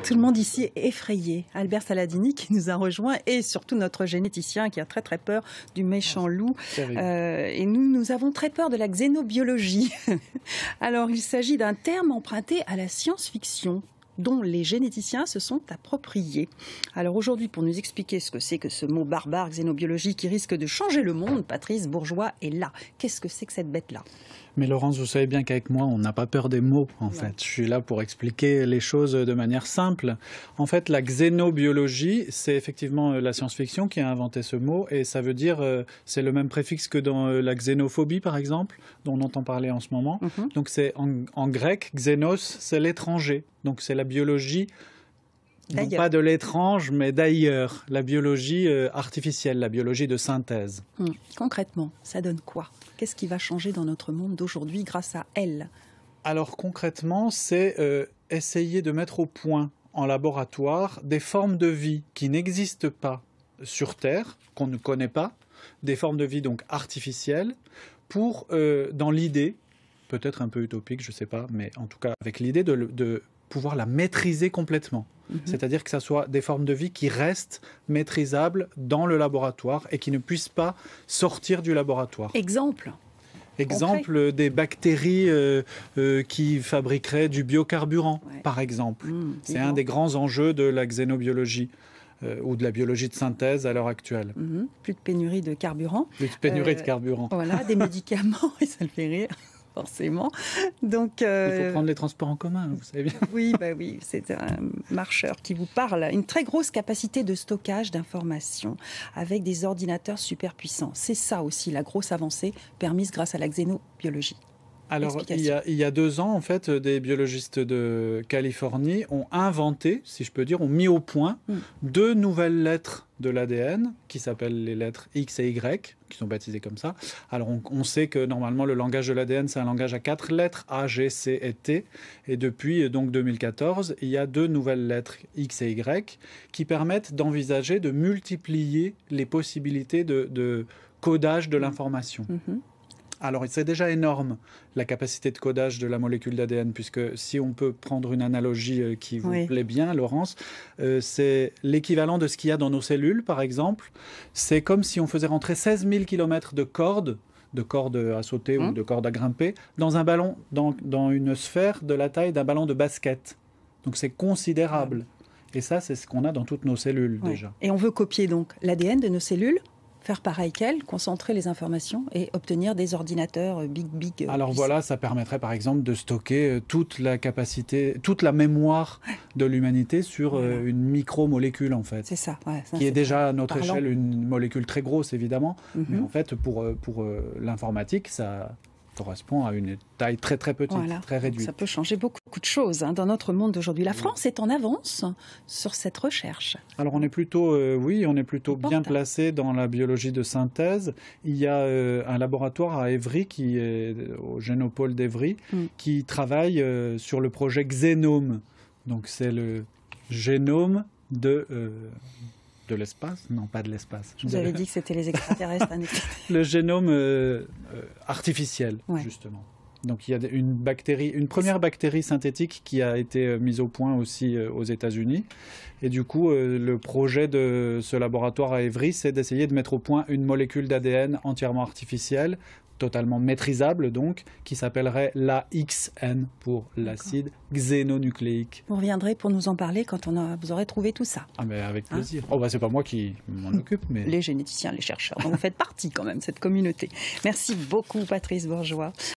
Tout le monde ici est effrayé. Albert Saladini qui nous a rejoint et surtout notre généticien qui a très très peur du méchant loup. Et nous avons très peur de la xénobiologie. Alors il s'agit d'un terme emprunté à la science-fiction dont les généticiens se sont appropriés. Alors aujourd'hui, pour nous expliquer ce que c'est que ce mot barbare, xénobiologie, qui risque de changer le monde, Patrice Bourgeois est là. Qu'est-ce que c'est que cette bête-là ? Mais Laurence, vous savez bien qu'avec moi, on n'a pas peur des mots, en fait. Je suis là pour expliquer les choses de manière simple. En fait, la xénobiologie, c'est effectivement la science-fiction qui a inventé ce mot, et ça veut dire, c'est le même préfixe que dans la xénophobie, par exemple, dont on entend parler en ce moment. Donc c'est en grec, xénos, c'est l'étranger. Donc c'est la biologie, non pas de l'étrange, mais d'ailleurs, la biologie artificielle, la biologie de synthèse. Concrètement, ça donne quoi ? Qu'est-ce qui va changer dans notre monde d'aujourd'hui grâce à elle ? Alors concrètement, c'est essayer de mettre au point en laboratoire des formes de vie qui n'existent pas sur Terre, qu'on ne connaît pas, des formes de vie donc artificielles, pour, dans l'idée, peut-être un peu utopique, je ne sais pas, mais en tout cas avec l'idée de pouvoir la maîtriser complètement. C'est-à-dire que ce soit des formes de vie qui restent maîtrisables dans le laboratoire et qui ne puissent pas sortir du laboratoire. Exemple, des bactéries qui fabriqueraient du biocarburant, par exemple. C'est un des grands enjeux de la xénobiologie ou de la biologie de synthèse à l'heure actuelle. Plus de pénurie de carburant. Plus de pénurie de carburant. Voilà, des médicaments, et ça le fait rire. Forcément. Donc, il faut prendre les transports en commun, vous savez bien. Oui, c'est un marcheur qui vous parle. Une très grosse capacité de stockage d'informations avec des ordinateurs super puissants. C'est ça aussi la grosse avancée permise grâce à la xénobiologie. Alors, il y a 2 ans, en fait, des biologistes de Californie ont inventé, si je peux dire, ont mis au point 2 nouvelles lettres de l'ADN qui s'appellent les lettres X et Y, qui sont baptisées comme ça. Alors, on sait que normalement, le langage de l'ADN, c'est un langage à 4 lettres, A, G, C et T. Et depuis donc 2014, il y a 2 nouvelles lettres X et Y qui permettent d'envisager de multiplier les possibilités de codage de l'information. Alors, c'est déjà énorme, la capacité de codage de la molécule d'ADN, puisque si on peut prendre une analogie qui vous plaît bien, Laurence, c'est l'équivalent de ce qu'il y a dans nos cellules, par exemple. C'est comme si on faisait rentrer 16 000 km de cordes à sauter ou de cordes à grimper, dans un ballon, dans une sphère de la taille d'un ballon de basket. Donc, c'est considérable. Et ça, c'est ce qu'on a dans toutes nos cellules, déjà. Et on veut copier donc l'ADN de nos cellules, faire pareil qu'elle, concentrer les informations et obtenir des ordinateurs big. Alors voilà, ça permettrait par exemple de stocker toute la capacité, toute la mémoire de l'humanité sur une micromolécule en fait. C'est ça. Qui est déjà à notre échelle une molécule très grosse évidemment, mais en fait pour l'informatique ça correspond à une taille très très petite, très réduite. Ça peut changer beaucoup de choses dans notre monde d'aujourd'hui. La France est en avance sur cette recherche. Alors on est plutôt, bien placé dans la biologie de synthèse. Il y a un laboratoire à Évry, qui est au Génopole d'Évry, qui travaille sur le projet Xénome. Donc c'est le génome de l'espace ? Non, pas de l'espace. Vous avez dit que c'était les extraterrestres. Le génome artificiel, justement. Donc il y a une première bactérie synthétique qui a été mise au point aussi aux États-Unis. Et du coup, le projet de ce laboratoire à Évry, c'est d'essayer de mettre au point une molécule d'ADN entièrement artificielle, totalement maîtrisable donc, qui s'appellerait l'AXN pour l'acide xénonucléique. Vous reviendrez pour nous en parler quand vous aurez trouvé tout ça. Ah mais avec plaisir. C'est pas moi qui m'en occupe, mais les généticiens, les chercheurs. Donc vous faites partie quand même de cette communauté. Merci beaucoup Patrice Bourgeois.